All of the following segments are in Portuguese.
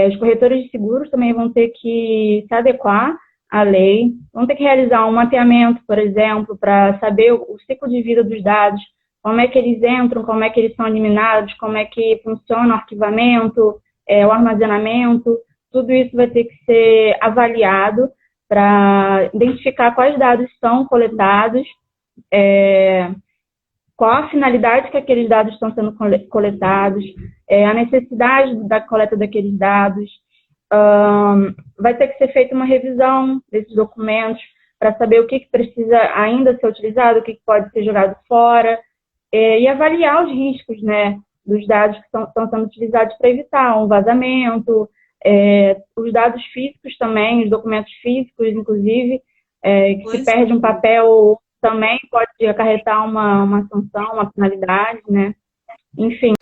Os corretores de seguros também vão ter que se adequar à lei, vão ter que realizar um mapeamento, por exemplo, para saber o ciclo de vida dos dados, como é que eles entram, como é que eles são eliminados, como é que funciona o arquivamento, o armazenamento, tudo isso vai ter que ser avaliado para identificar quais dados são coletados, qual a finalidade que aqueles dados estão sendo coletados, a necessidade da coleta daqueles dados. Vai ter que ser feita uma revisão desses documentos para saber o que precisa ainda ser utilizado, o que pode ser jogado fora, e avaliar os riscos, né, dos dados que estão sendo utilizados para evitar um vazamento, os dados físicos também, os documentos físicos, inclusive, que se perde um papel também pode acarretar uma sanção, uma penalidade, né? Enfim.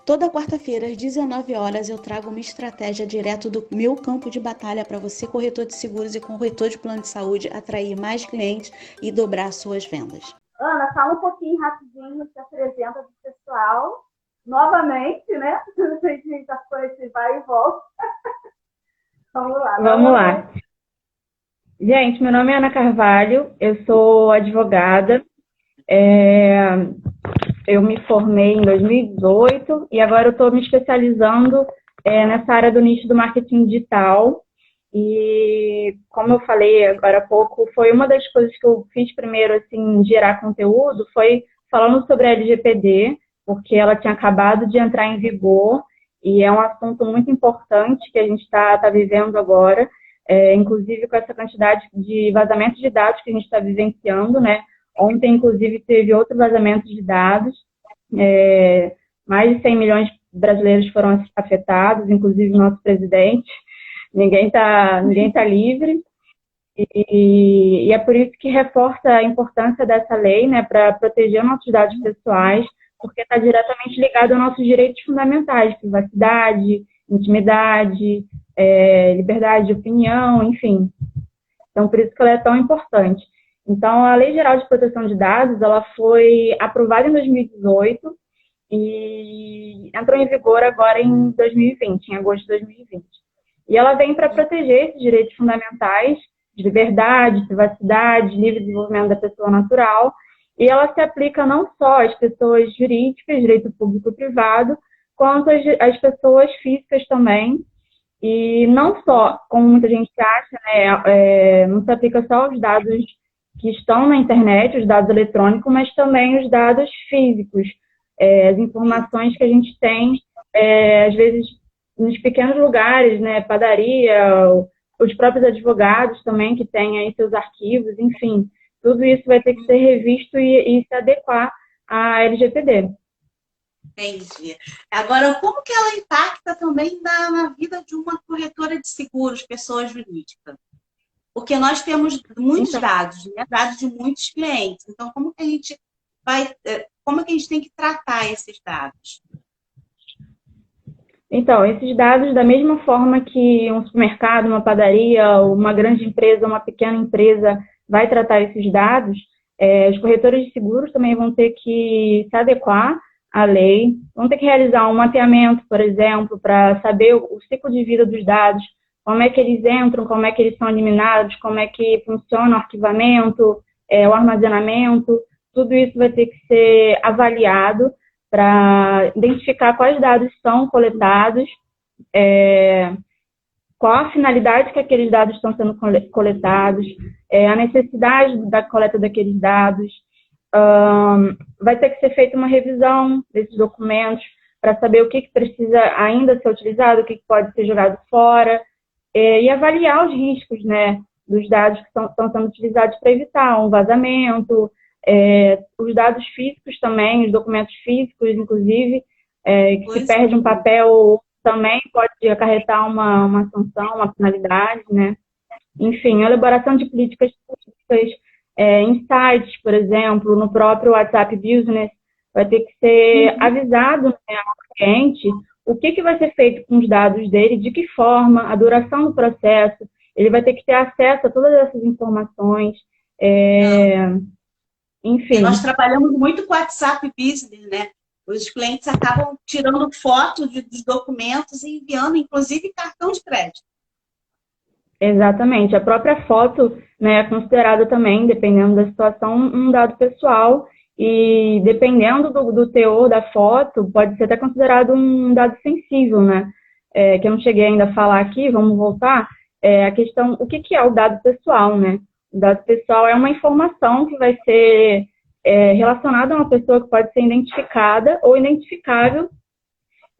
Toda quarta-feira, às 19 horas, eu trago uma estratégia direto do meu campo de batalha para você, corretor de seguros e corretor de plano de saúde, atrair mais clientes e dobrar suas vendas. Ana, fala um pouquinho rapidinho, se apresenta do pessoal, novamente, né? A gente já foi, vai e volta. Vamos lá. Vamos lá. Gente, meu nome é Ana Carvalho, eu sou advogada, eu me formei em 2018 e agora eu estou me especializando nessa área do nicho do marketing digital. E, como eu falei agora há pouco, foi uma das coisas que eu fiz primeiro, assim, gerar conteúdo, foi falando sobre a LGPD, porque ela tinha acabado de entrar em vigor e é um assunto muito importante que a gente está vivendo agora, inclusive com essa quantidade de vazamento de dados que a gente está vivenciando, né? Ontem, inclusive, teve outro vazamento de dados, mais de 100 milhões de brasileiros foram afetados, inclusive o nosso presidente. Ninguém tá livre, e é por isso que reforça a importância dessa lei, né, para proteger nossos dados pessoais, porque está diretamente ligado aos nossos direitos fundamentais, privacidade, intimidade, liberdade de opinião, enfim. Então, por isso que ela é tão importante. Então, a Lei Geral de Proteção de Dados, ela foi aprovada em 2018 e entrou em vigor agora em 2020, em agosto de 2020. E ela vem para proteger esses direitos fundamentais de liberdade, privacidade, livre desenvolvimento da pessoa natural, e ela se aplica não só às pessoas jurídicas, direito público e privado, quanto às pessoas físicas também, e não só, como muita gente acha, né, não se aplica só aos dados que estão na internet, os dados eletrônicos, mas também os dados físicos, as informações que a gente tem, às vezes, nos pequenos lugares, né, padaria, os próprios advogados também que têm aí seus arquivos, enfim, tudo isso vai ter que ser revisto e se adequar à LGPD. Entendi. Agora, como que ela impacta também na vida de uma corretora de seguros, pessoa jurídica? Porque nós temos muitos dados, né? Dados de muitos clientes. Então, como que a gente tem que tratar esses dados? Então, esses dados, da mesma forma que um supermercado, uma padaria, uma grande empresa, uma pequena empresa vai tratar esses dados, os corretores de seguros também vão ter que se adequar à lei, vão ter que realizar um mapeamento, por exemplo, para saber o ciclo de vida dos dados, como é que eles entram, como é que eles são eliminados, como é que funciona o arquivamento, o armazenamento, tudo isso vai ter que ser avaliado para identificar quais dados são coletados, qual a finalidade que aqueles dados estão sendo coletados, a necessidade da coleta daqueles dados. Vai ter que ser feita uma revisão desses documentos para saber o que precisa ainda ser utilizado, o que pode ser jogado fora, e avaliar os riscos, né, dos dados que estão sendo utilizados para evitar um vazamento, os dados físicos também, os documentos físicos, inclusive, que se perde um papel também pode acarretar uma sanção, uma penalidade, né? Enfim, a elaboração de políticas públicas, em sites, por exemplo, no próprio WhatsApp Business, vai ter que ser avisado, né, ao cliente o que vai ser feito com os dados dele, de que forma, a duração do processo, ele vai ter que ter acesso a todas essas informações, enfim. Nós trabalhamos muito com o WhatsApp Business, né? Os clientes acabam tirando foto dos documentos e enviando, inclusive, cartão de crédito. Exatamente. A própria foto, né, é considerada também, dependendo da situação, um dado pessoal e dependendo do teor da foto, pode ser até considerado um dado sensível, né? Que eu não cheguei ainda a falar aqui, vamos voltar, a questão, o que é o dado pessoal, né? O dado pessoal é uma informação que vai ser relacionada a uma pessoa que pode ser identificada ou identificável,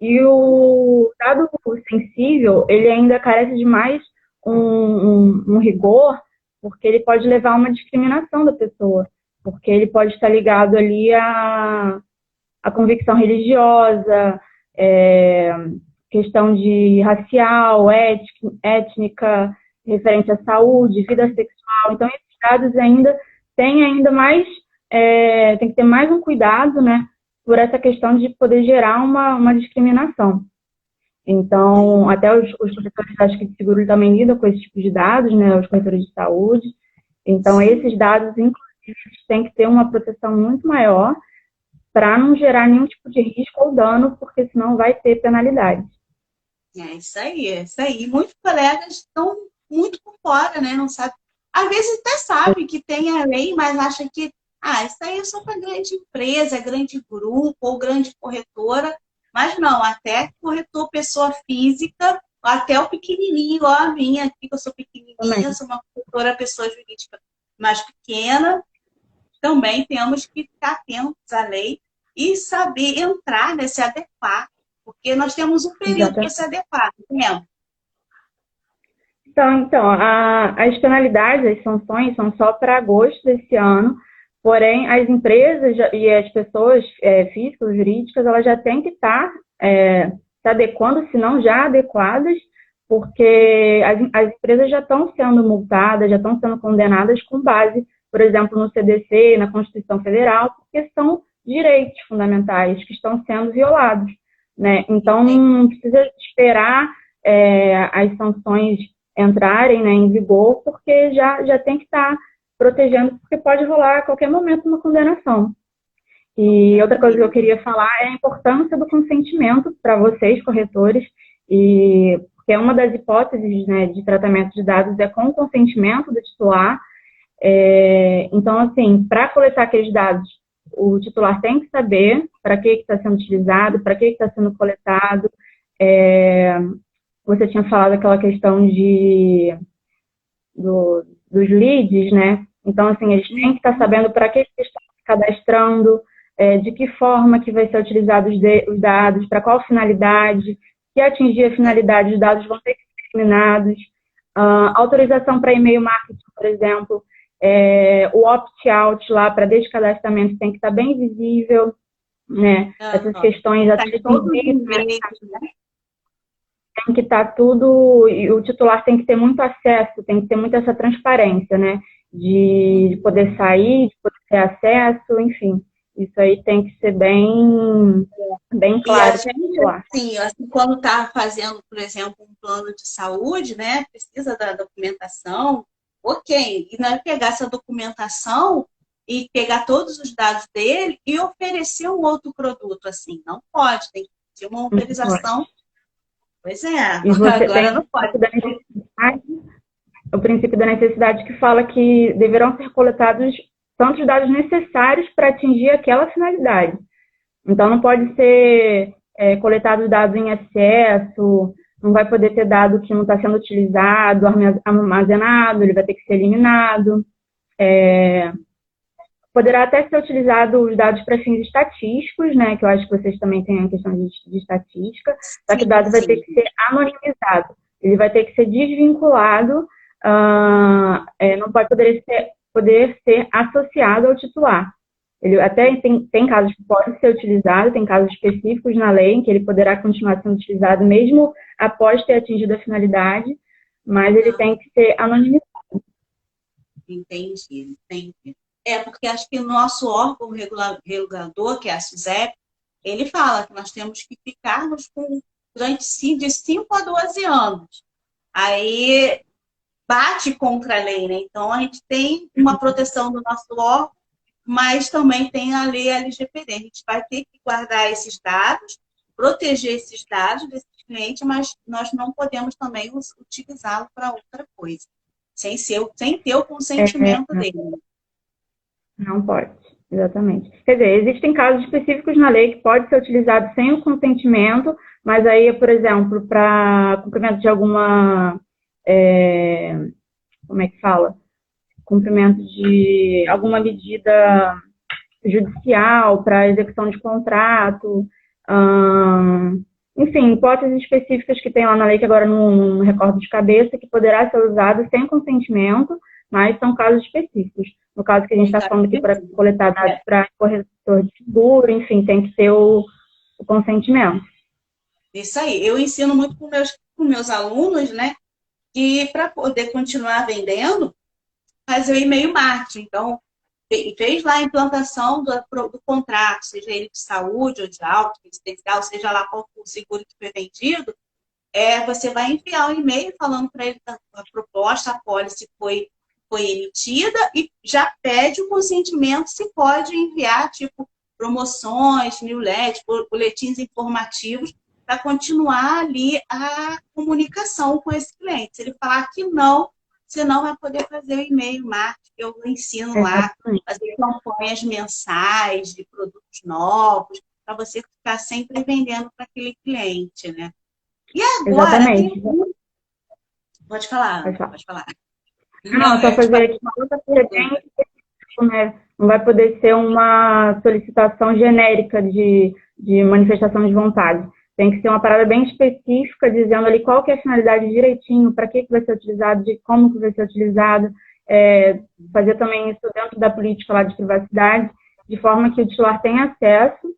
e o dado sensível, ele ainda carece de mais um rigor, porque ele pode levar a uma discriminação da pessoa, porque ele pode estar ligado ali à convicção religiosa, questão de racial, étnica, referente à saúde, vida sexual. Então, esses dados ainda têm ainda mais, tem que ter mais um cuidado, né, por essa questão de poder gerar uma discriminação. Então, até os corretores, acho que de seguro também lidam com esse tipo de dados, né, os corretores de saúde. Então, esses dados, inclusive, têm que ter uma proteção muito maior para não gerar nenhum tipo de risco ou dano, porque senão vai ter penalidade. É isso aí, é isso aí. Muitos colegas estão muito por fora, né? Não sabe. Às vezes até sabe que tem a lei, mas acha que isso aí é só para grande empresa, grande grupo ou grande corretora. Mas não, até corretor pessoa física, até o pequenininho, igual a minha aqui, que eu sou pequenininha, sou uma corretora pessoa jurídica mais pequena. Também temos que ficar atentos à lei e saber entrar, né, se adequar, porque nós temos um período para se adequar, entendeu? Então, as penalidades, as sanções são só para agosto desse ano, porém, as empresas e as pessoas físicas, jurídicas, elas já têm que estar se adequando, se não já adequadas, porque as empresas já estão sendo multadas, já estão sendo condenadas com base, por exemplo, no CDC, na Constituição Federal, porque são direitos fundamentais que estão sendo violados, né? Então, não precisa esperar as sanções entrarem, né, em vigor, porque já tem que estar protegendo, porque pode rolar a qualquer momento uma condenação. E outra coisa que eu queria falar é a importância do consentimento para vocês, corretores, e porque uma das hipóteses, né, de tratamento de dados é com o consentimento do titular. Então, assim, para coletar aqueles dados, o titular tem que saber para que está sendo utilizado, para que está sendo coletado. Você tinha falado aquela questão dos leads, né? Então, assim, eles têm que estar sabendo para que eles estão se cadastrando, de que forma que vai ser utilizados os dados, para qual finalidade, se atingir a finalidade, os dados vão ter que ser eliminados. Autorização para e-mail marketing, por exemplo, o opt-out lá para descadastramento tem que estar bem visível, né? Essas questões até de tem que estar tudo, e o titular tem que ter muito acesso, tem que ter muito essa transparência, né? De poder sair, de poder ter acesso, enfim. Isso aí tem que ser bem claro. Sim, assim, quando está fazendo, por exemplo, um plano de saúde, né? Precisa da documentação, ok. E não é pegar essa documentação e pegar todos os dados dele e oferecer um outro produto, assim. Não pode, tem que ter uma autorização. Pois é, e você agora não pode. O princípio da necessidade que fala que deverão ser coletados tantos dados necessários para atingir aquela finalidade. Então, não pode ser coletado dados em excesso, não vai poder ter dado que não está sendo utilizado, armazenado, ele vai ter que ser eliminado. Poderá até ser utilizado os dados para fins estatísticos, né, que eu acho que vocês também têm a questão de estatística, só que o dado vai ter que ser anonimizado, ele vai ter que ser desvinculado, não pode poder ser associado ao titular. Ele até tem casos que pode ser utilizado, tem casos específicos na lei em que ele poderá continuar sendo utilizado mesmo após ter atingido a finalidade, mas ele tem que ser anonimizado. Entendi. Porque acho que o nosso órgão regulador, que é a SUSEP, ele fala que nós temos que ficarmos durante de 5 a 12 anos. Aí bate contra a lei, né? Então, a gente tem uma proteção do nosso órgão, mas também tem a lei LGPD. A gente vai ter que guardar esses dados, proteger esses dados desses clientes, mas nós não podemos também utilizá-lo para outra coisa, sem ter o consentimento dele. Não pode, exatamente. Quer dizer, existem casos específicos na lei que pode ser utilizado sem o consentimento, mas aí, por exemplo, para cumprimento de alguma, como é que fala? Cumprimento de alguma medida judicial para execução de contrato, enfim, hipóteses específicas que tem lá na lei, que agora não recordo de cabeça, que poderá ser usado sem consentimento, mas são casos específicos. No caso que a gente está falando aqui para coletar dados para corretor de seguro, enfim, tem que ter o consentimento. Isso aí. Eu ensino muito com meus alunos, né, que para poder continuar vendendo, fazer o e-mail marketing. Então, fez lá a implantação do contrato, seja ele de saúde ou de auto, residencial, seja lá qual for o seguro que foi vendido, você vai enviar um e-mail falando para ele a proposta, a pólice foi emitida e já pede o consentimento se pode enviar, tipo, promoções, newsletters, boletins informativos, para continuar ali a comunicação com esse cliente. Se ele falar que não, você não vai poder fazer o e-mail marketing, eu ensino lá, fazer campanhas mensais de produtos novos, para você ficar sempre vendendo para aquele cliente, né? E agora... Pode falar, pode falar. Não, só fazer aqui uma outra pergunta, né? Não vai poder ser uma solicitação genérica de manifestação de vontade. Tem que ser uma parada bem específica, dizendo ali qual que é a finalidade direitinho, para que vai ser utilizado, de como que vai ser utilizado, fazer também isso dentro da política lá de privacidade, de forma que o titular tenha acesso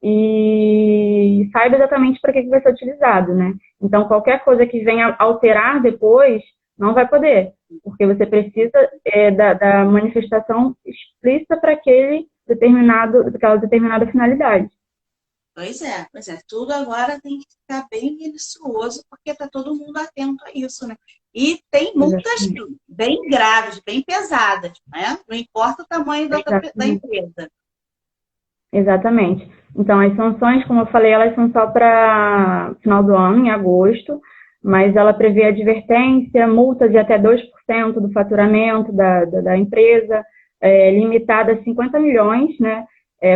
e saiba exatamente para que vai ser utilizado, né? Então, qualquer coisa que venha alterar depois, não vai poder, porque você precisa da manifestação explícita para aquela determinada finalidade. Pois é. Tudo agora tem que ficar bem minucioso, porque está todo mundo atento a isso, né? E tem multas bem graves, bem pesadas, né? Não importa o tamanho da empresa. Exatamente. Então, as sanções, como eu falei, elas são só para final do ano, em agosto, mas ela prevê advertência, multa de até 2% do faturamento da empresa, limitada a 50 milhões, né,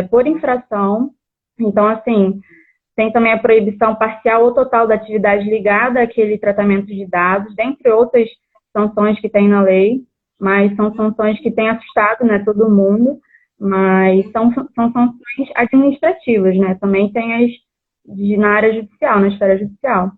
por infração. Então, assim, tem também a proibição parcial ou total da atividade ligada àquele tratamento de dados, dentre outras sanções que tem na lei, mas são sanções que têm assustado, né, todo mundo, mas são sanções administrativas, né, também tem as na área judicial, na esfera judicial.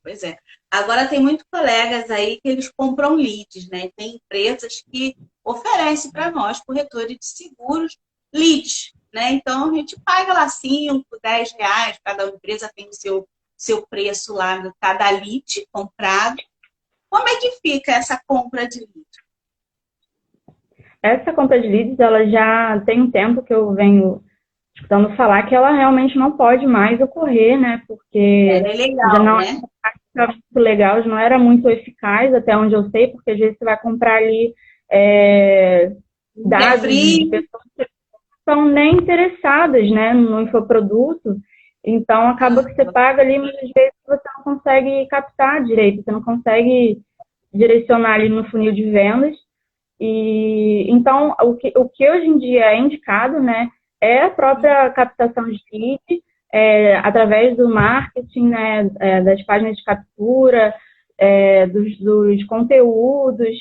Pois é. Agora tem muitos colegas aí que eles compram leads, né? Tem empresas que oferecem para nós, corretores de seguros, leads, né? Então a gente paga lá 5, 10 reais, cada empresa tem o seu preço lá de cada lead comprado. Como é que fica essa compra de lead? Essa compra de leads, ela já tem um tempo que eu venho escutando falar que ela realmente não pode mais ocorrer, né? Porque legal, já não né? era muito legal, já não era muito eficaz, até onde eu sei, porque às vezes você vai comprar ali dados de pessoas que não estão nem interessadas, né, no infoproduto. Então, acaba que você paga ali, mas às vezes você não consegue captar direito, você não consegue direcionar ali no funil de vendas. E então, o que hoje em dia é indicado, né, é a própria captação de lead, através do marketing, né, das páginas de captura, dos conteúdos,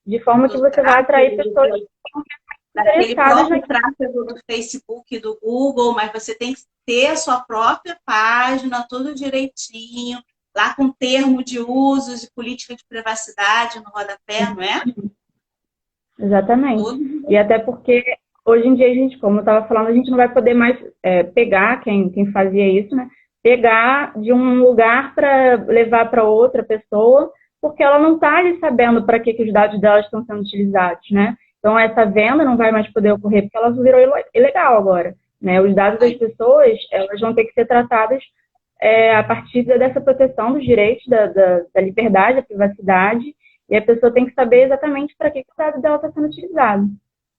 de forma que você vai atrair pessoas que estão interessadas naquele tráfego do Facebook e do Google, mas você tem que ter a sua própria página, tudo direitinho, lá com termo de usos e política de privacidade no rodapé, não é? Exatamente. E até porque hoje em dia, a gente, como eu estava falando, a gente não vai poder mais pegar, quem fazia isso, né? Pegar de um lugar para levar para outra pessoa, porque ela não está ali sabendo para que os dados dela estão sendo utilizados, né? Então, essa venda não vai mais poder ocorrer, porque ela virou ilegal agora, né? Os dados das pessoas, elas vão ter que ser tratadas a partir dessa proteção dos direitos, da liberdade, da privacidade, e a pessoa tem que saber exatamente para que o dado dela está sendo utilizado.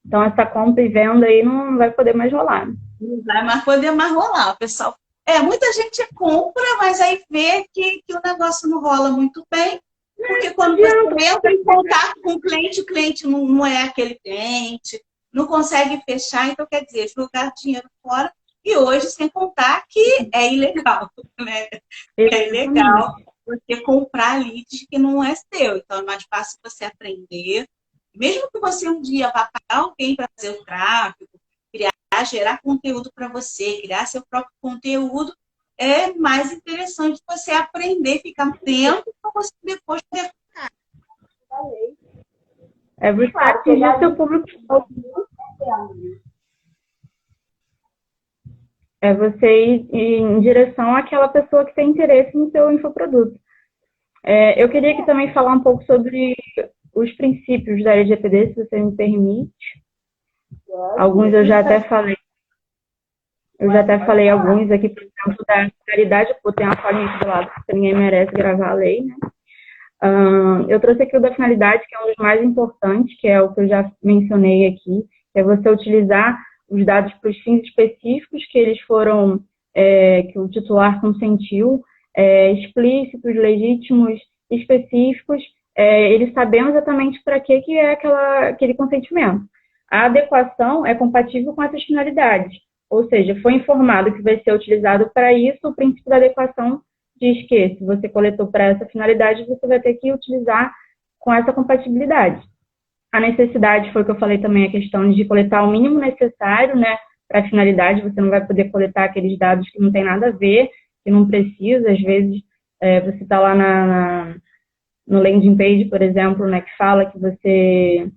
Então, essa compra e venda aí não vai poder mais rolar. Não vai mais poder mais rolar, pessoal. Muita gente compra, mas aí vê que o negócio não rola muito bem, porque quando você entra em contato com o cliente não é aquele cliente, não consegue fechar, então quer dizer, jogar dinheiro fora. E hoje, sem contar que é ilegal, né? É ilegal você comprar leads que não é seu. Então, é mais fácil você aprender. Mesmo que você um dia vá pagar alguém para fazer o tráfego, gerar conteúdo para você, criar seu próprio conteúdo, é mais interessante você aprender, ficar tempo para você depois poder. Você atingir seu público. É você ir em direção àquela pessoa que tem interesse no seu infoproduto. Eu queria aqui também falar um pouco sobre os princípios da LGPD, se você me permite. Alguns eu já até falei. Eu já até falei alguns aqui, por exemplo, da finalidade, por ter uma falinha aqui do lado, porque ninguém merece gravar a lei, né? Eu trouxe aqui o da finalidade, que é um dos mais importantes, que é o que eu já mencionei aqui, que é você utilizar os dados para os fins específicos que eles foram, que o titular consentiu, explícitos, legítimos, específicos, eles sabendo exatamente para que é aquele consentimento. A adequação é compatível com essas finalidades, ou seja, foi informado que vai ser utilizado para isso, o princípio da adequação diz que se você coletou para essa finalidade, você vai ter que utilizar com essa compatibilidade. A necessidade foi o que eu falei também, a questão de coletar o mínimo necessário, né, para a finalidade. Você não vai poder coletar aqueles dados que não tem nada a ver, que não precisa. Às vezes, você está lá no landing page, por exemplo, né, que fala que você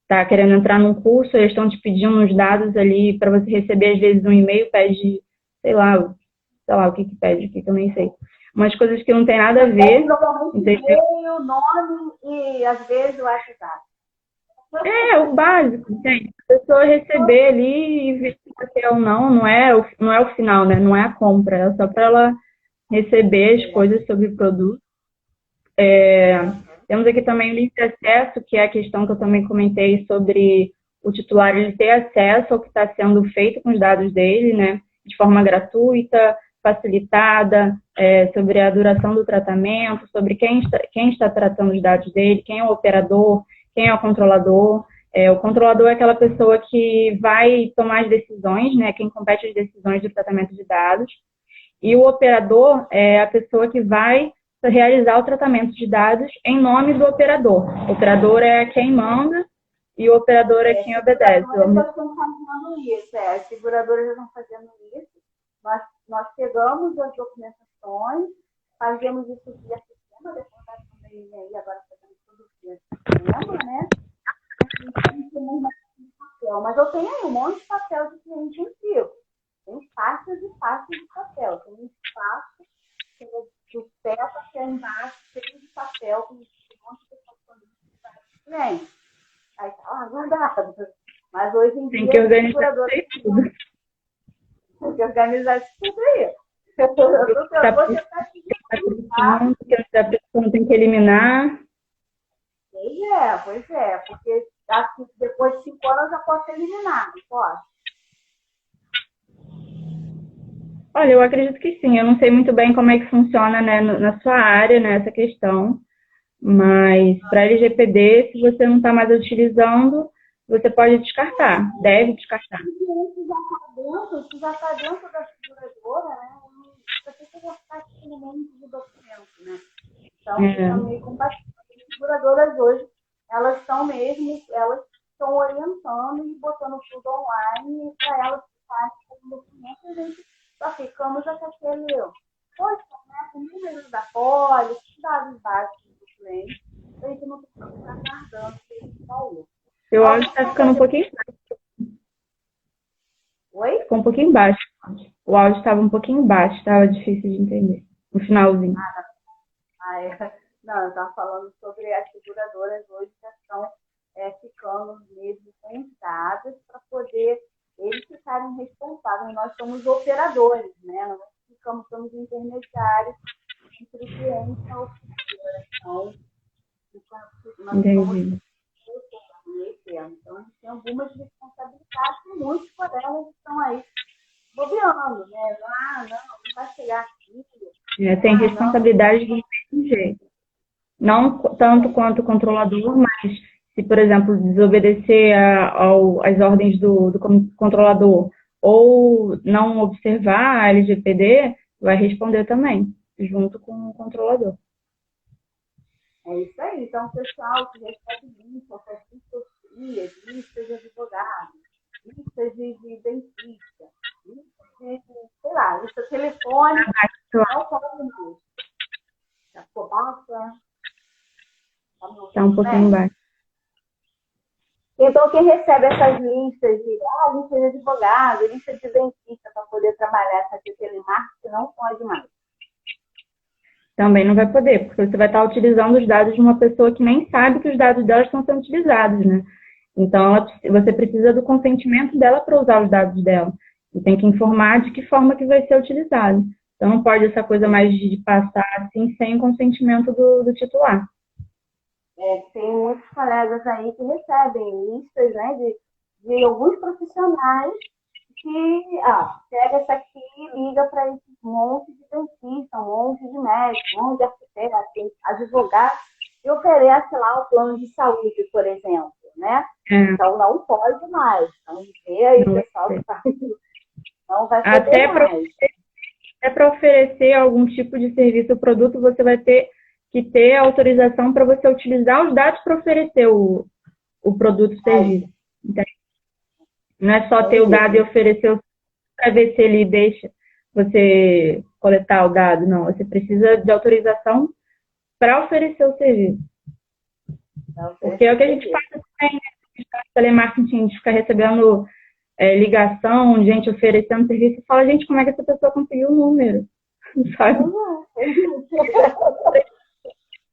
está querendo entrar num curso, eles estão te pedindo uns dados ali para você receber, às vezes, um e-mail, pede, sei lá o que pede, o que eu nem sei. Umas coisas que não tem nada a ver. E-mail, nome e, às vezes, o WhatsApp. O básico, gente. A pessoa receber ali e ver se você é ou não é o final, né? Não é a compra, é só para ela receber as coisas sobre o produto. Temos aqui também o link de acesso, que é a questão que eu também comentei sobre o titular ele ter acesso ao que está sendo feito com os dados dele, né? De forma gratuita, facilitada, sobre a duração do tratamento, sobre quem está tratando os dados dele, quem é o operador, quem é o controlador. O controlador é aquela pessoa que vai tomar as decisões, né? Quem compete as decisões do tratamento de dados. E o operador é a pessoa que vai realizar o tratamento de dados em nome do operador. O operador é quem manda e o operador é quem obedece. Nós estamos fazendo isso, as seguradoras já estão fazendo isso. Nós pegamos as documentações, fazemos isso via sistema, depois nós também aí agora fazemos tudo via sistema, né? Mas eu tenho aí um monte de papel de cliente antigo. Tem pastas e pastas de papel. Tem um espaço que é do pé até embaixo, cheio de papel, com um monte de cliente. Aí tá lá guardado. Mas hoje em dia, tem que organizar tudo. Tem que organizar isso tudo aí. A pessoa tem que eliminar. Pois é, porque depois de 5 anos eu já posso eliminar, não posso? Olha, eu acredito que sim. Eu não sei muito bem como é que funciona, né, na sua área, né, essa questão. Mas para LGPD, se você não está mais utilizando, você pode descartar, deve descartar. Se já está dentro da seguradora, né? Você tem que gastar aqui no meio de documento, né? Então, fica meio compatível. As seguradoras hoje, elas estão orientando e botando tudo online para elas ficarem com o documento e a gente só ficamos até aquele, poxa, né? Com números da pólice, dados básicos do cliente, a gente não precisa ficar guardando o que ele falou. Seu áudio está ficando um pouquinho baixo. Oi? Ficou um pouquinho baixo. O áudio estava um pouquinho baixo, estava difícil de entender. No finalzinho. Não, eu estava falando sobre as seguradoras hoje que estão ficando mesmo com os dados para poder eles ficarem responsáveis. Nós somos operadores, né? Nós somos intermediários entre o cliente e a operadora. Então, nós somos Entendi. então, a gente tem algumas responsabilidades e muitos colegas estão aí bobeando, né? Não vai chegar aqui. Tem responsabilidade do mesmo jeito. Não tanto quanto o controlador, mas se, por exemplo, desobedecer às ordens do controlador ou não observar a LGPD, vai responder também, junto com o controlador. É isso aí. Então, o pessoal que recebe lista, faz consultorias, listas de advogados, listas de dentista, listas de, sei lá, lista telefônica, não pode mais. Já ficou baixa? Está um pouquinho baixo. Então, quem recebe essas listas lista de advogado, lista de dentista para poder trabalhar essa telemarketing, não pode mais. Também não vai poder, porque você vai estar utilizando os dados de uma pessoa que nem sabe que os dados dela estão sendo utilizados, né? Então, você precisa do consentimento dela para usar os dados dela. E tem que informar de que forma que vai ser utilizado. Então, não pode essa coisa mais de passar assim sem o consentimento do titular. Tem muitos colegas aí que recebem listas, né, de alguns profissionais que pega essa aqui e liga para esses monte de dentista, um monte de médico, um monte de arquiteto, advogado, e oferece lá o plano de saúde, por exemplo, né? Então não pode mais. Então, vê aí, pessoal, não vai poder mais. Até para oferecer algum tipo de serviço ou produto, você vai ter que ter autorização para você utilizar os dados para oferecer o produto ou serviço. Então, não é só ter o dado e oferecer para ver se ele deixa você coletar o dado, não. Você precisa de autorização para oferecer o serviço. Porque é o que a gente faz também, né? Telemarketing, de ficar recebendo ligação, de gente oferecendo serviço, e fala, gente, como é que essa pessoa conseguiu o número? Sabe?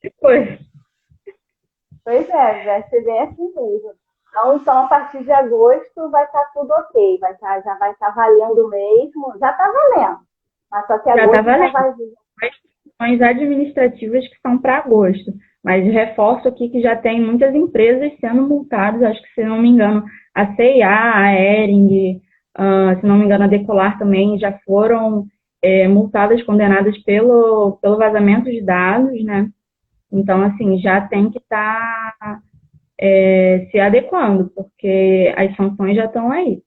Depois. Pois vai ser bem assim mesmo. Então, a partir de agosto vai estar tudo ok, já vai estar valendo mesmo, já está valendo. Mas só que agosto já vai vir. Questões administrativas que são para agosto. Mas reforço aqui que já tem muitas empresas sendo multadas, acho que, se não me engano, a CIA, a Hering, se não me engano, a Decolar também já foram multadas, condenadas pelo vazamento de dados, né? Então, assim, já tem que estar se adequando, porque as sanções já estão aí.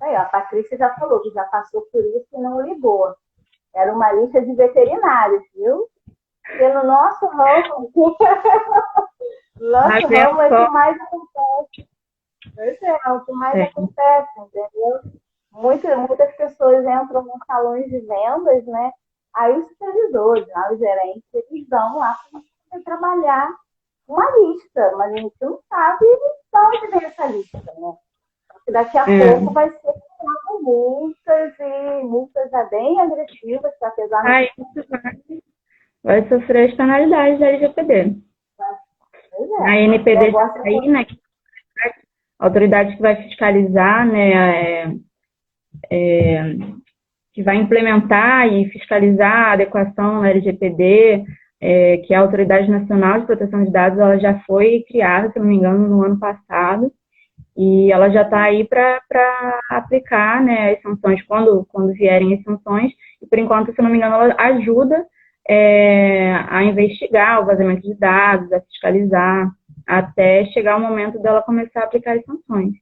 A Patrícia já falou que já passou por isso e não ligou. Era uma lista de veterinários, viu? Porque no nosso ramo, é o que mais acontece. Pois é o que mais acontece, entendeu? Muitas pessoas entram nos salões de vendas, né? Aí os supervisores, os gerentes, eles dão lá para você trabalhar uma lista, mas a gente não sabe de onde vem essa lista, né? Porque daqui a pouco vai ser multas, e multas já bem agressivas, que apesar de... vai sofrer as penalidades da LGPD. A NPD está aí, né? A autoridade que vai fiscalizar, né? Que vai implementar e fiscalizar a adequação na LGPD, que é a Autoridade Nacional de Proteção de Dados, ela já foi criada, se não me engano, no ano passado, e ela já está aí para aplicar, né, as sanções quando vierem as sanções, e por enquanto, se não me engano, ela ajuda a investigar o vazamento de dados, a fiscalizar, até chegar o momento dela começar a aplicar as sanções.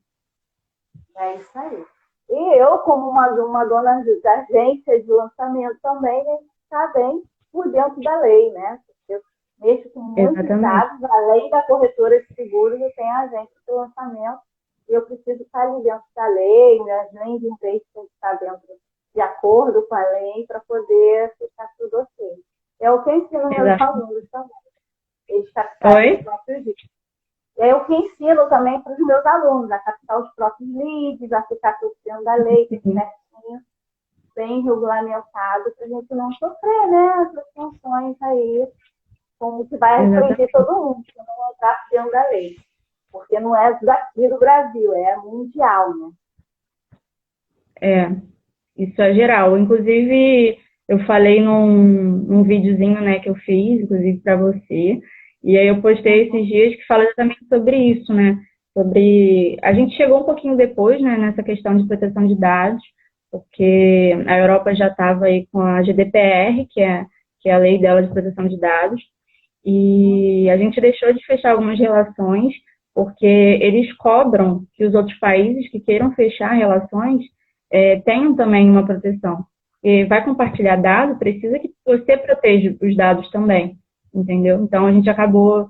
É isso aí. E eu, como uma dona de agência de lançamento também, está bem por dentro da lei, né? Eu mexo com muitos dados, além da corretora de seguros, eu tenho a agência de lançamento e eu preciso estar ali dentro da lei, minhas landing pages têm que estar dentro, de acordo com a lei, para poder ficar tudo ok. É o que eu ensino meus alunos também. Eles captarem os próprios leads. É o que ensino também para os meus alunos, a captar os próprios leads, a ficar tudo dentro da lei, certinho, bem regulamentado, para a gente não sofrer, né, essas sanções aí, como que vai prender todo mundo, se não entrar dentro da lei. Porque não é daqui do Brasil, é mundial, né? Isso é geral. Inclusive, eu falei num videozinho, né, que eu fiz, inclusive para você, e aí eu postei esses dias que fala exatamente sobre isso, né? sobre... A gente chegou um pouquinho depois, né, nessa questão de proteção de dados, porque a Europa já estava aí com a GDPR, que é a lei dela de proteção de dados, e a gente deixou de fechar algumas relações, porque eles cobram que os outros países que queiram fechar relações tenham também uma proteção. E vai compartilhar dados, precisa que você proteja os dados também, entendeu? Então, a gente acabou,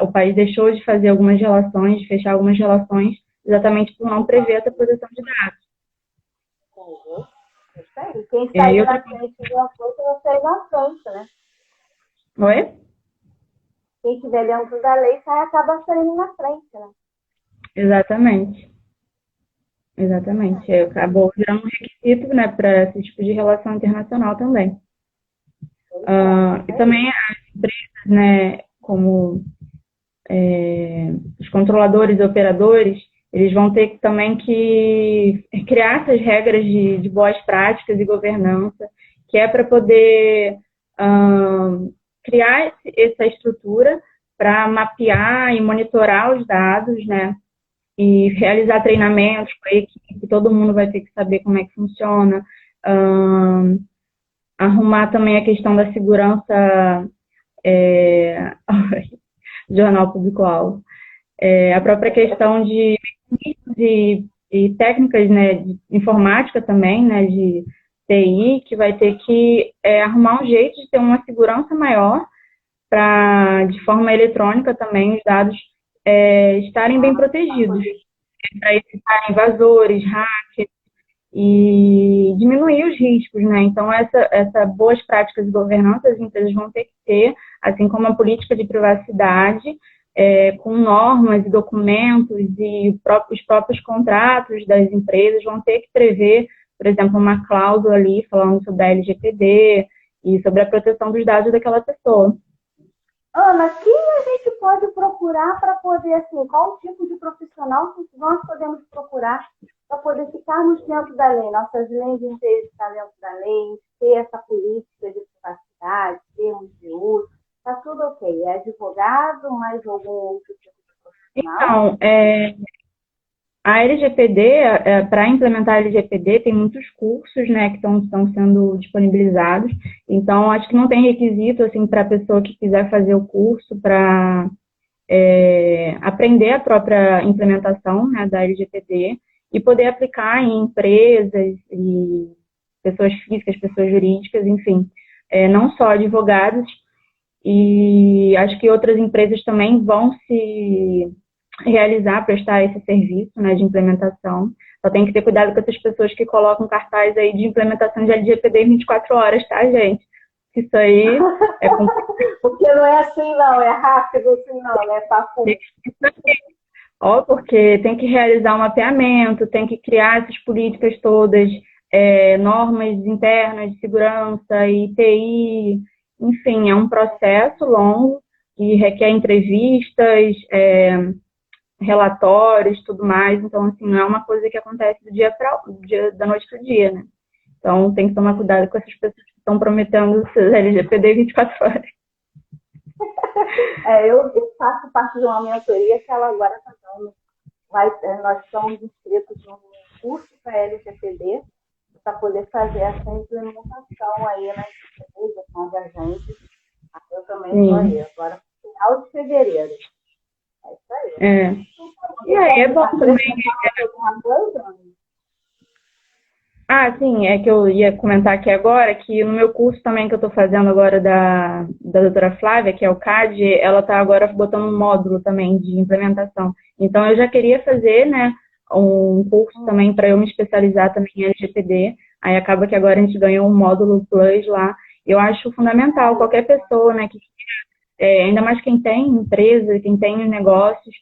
o país deixou de fazer algumas relações, de fechar algumas relações, exatamente por não prever essa proteção de dados. Uhum. Isso aí. Quem sai na frente de uma coisa, vai sair na frente, né? Oi? Quem estiver dentro da lei acaba saindo na frente, né? Exatamente. Exatamente. Acabou virando um requisito, né, para esse tipo de relação internacional também. E também as empresas, né, como os controladores e operadores, eles vão ter também que criar essas regras de boas práticas e governança, que é para poder criar essa estrutura para mapear e monitorar os dados, né, e realizar treinamentos para a equipe, todo mundo vai ter que saber como é que funciona, arrumar também a questão da segurança, jornal público-alvo, a própria questão de técnicas, né, de informática também, né, de TI, que vai ter que arrumar um jeito de ter uma segurança maior para, de forma eletrônica também, os dados estarem bem protegidos, para evitar invasores, hackers, e diminuir os riscos, né? Então, essa boas práticas de governança as empresas vão ter que ter, assim como a política de privacidade, com normas e documentos e os próprios contratos das empresas vão ter que prever, por exemplo, uma cláusula ali falando sobre a LGPD e sobre a proteção dos dados daquela pessoa. Ana, quem a gente pode procurar para poder, assim, qual tipo de profissional que nós podemos procurar para poder ficarmos dentro da lei? Nossas leis de empresa estão dentro da lei, ter essa política de privacidade, termos de uso, está tudo ok. É advogado, mais algum outro tipo de profissional? Então, a LGPD, para implementar a LGPD, tem muitos cursos, né, que estão sendo disponibilizados. Então, acho que não tem requisito, assim, para a pessoa que quiser fazer o curso para aprender a própria implementação, né, da LGPD e poder aplicar em empresas e pessoas físicas, pessoas jurídicas, enfim, não só advogados. E acho que outras empresas também vão se prestar esse serviço, né, de implementação. Só tem que ter cuidado com essas pessoas que colocam cartaz aí de implementação de LGPD em 24 horas, tá, gente? Isso aí é complicado. Porque não é assim, não. É rápido assim, não. É papo. Porque tem que realizar um mapeamento, tem que criar essas políticas todas, normas internas de segurança e TI, enfim, é um processo longo que requer entrevistas, relatórios, tudo mais. Então, assim, não é uma coisa que acontece da noite para o dia, né? Então, tem que tomar cuidado com essas pessoas que estão prometendo ser LGPD 24 horas. Eu faço parte de uma mentoria que ela agora está dando. Nós estamos inscritos num curso para LGPD para poder fazer essa implementação aí na empresa, com os agentes. Eu também estou aí, agora no final de fevereiro. É isso aí. E aí é bom também. Alguma coisa? Sim, é que eu ia comentar aqui agora que no meu curso também que eu estou fazendo agora da doutora Flávia, que é o CAD, ela está agora botando um módulo também de implementação. Então, eu já queria fazer, né, um curso também para eu me especializar também em LGPD. Aí acaba que agora a gente ganhou um módulo Plus lá. Eu acho fundamental qualquer pessoa, né, que ainda mais quem tem empresa, quem tem negócios,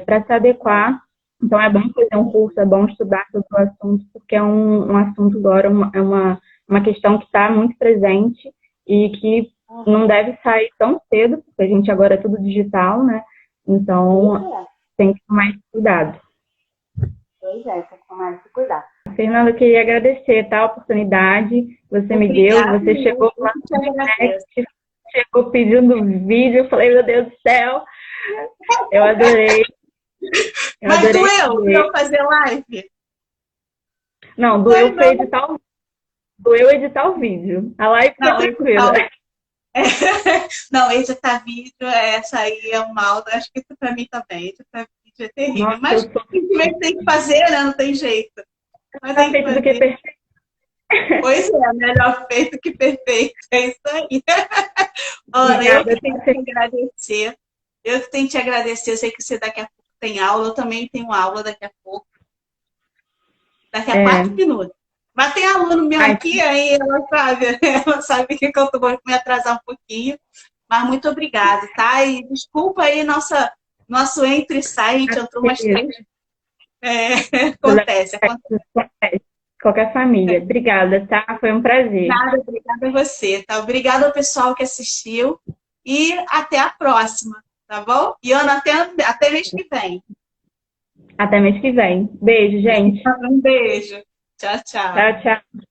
para se adequar. Então, é bom fazer um curso, é bom estudar sobre o assunto, porque é um assunto agora, é uma questão que está muito presente e que não deve sair tão cedo, porque a gente agora é tudo digital, né? Então, tem que tomar esse cuidado. Pois tem que tomar esse cuidado. Fernanda, eu queria agradecer a oportunidade que você me deu. Você chegou lá no direct, chegou pedindo vídeo, eu falei, meu Deus do céu, eu adorei. Eu Mas adorei doeu fazer. eu fazer live? Não, Foi, doeu foi não. editar o vídeo. A live foi Não, tranquila. não, editar vídeo, essa aí é um mal. Acho que isso pra mim também. Editar vídeo é terrível. Nossa, eu Mas sou simplesmente tem que fazer, né? Não tem jeito. Mas mais tem que feito do que fazer. perfeito. Pois é, melhor feito que perfeito. É isso aí. Ora, eu Obrigada. que tenho que te agradecer. Eu que tenho que te agradecer. Eu sei que você daqui a pouco tem aula. Eu também tenho aula daqui a pouco. Daqui a É, 4 minutos. Mas tem aluno meu ai, aqui, aí ela sabe que eu vou me atrasar um pouquinho. Mas muito obrigada, tá? E desculpa aí nosso entre-site, entrou umas três. Acontece, acontece. qualquer família. Obrigada, tá? Foi um prazer. Nada, obrigada a você, tá? Obrigada ao pessoal que assistiu e até a próxima, tá bom? E Ana, até mês que vem. Até mês que vem. Beijo, gente. Um beijo. Tchau, tchau. Tchau, tchau.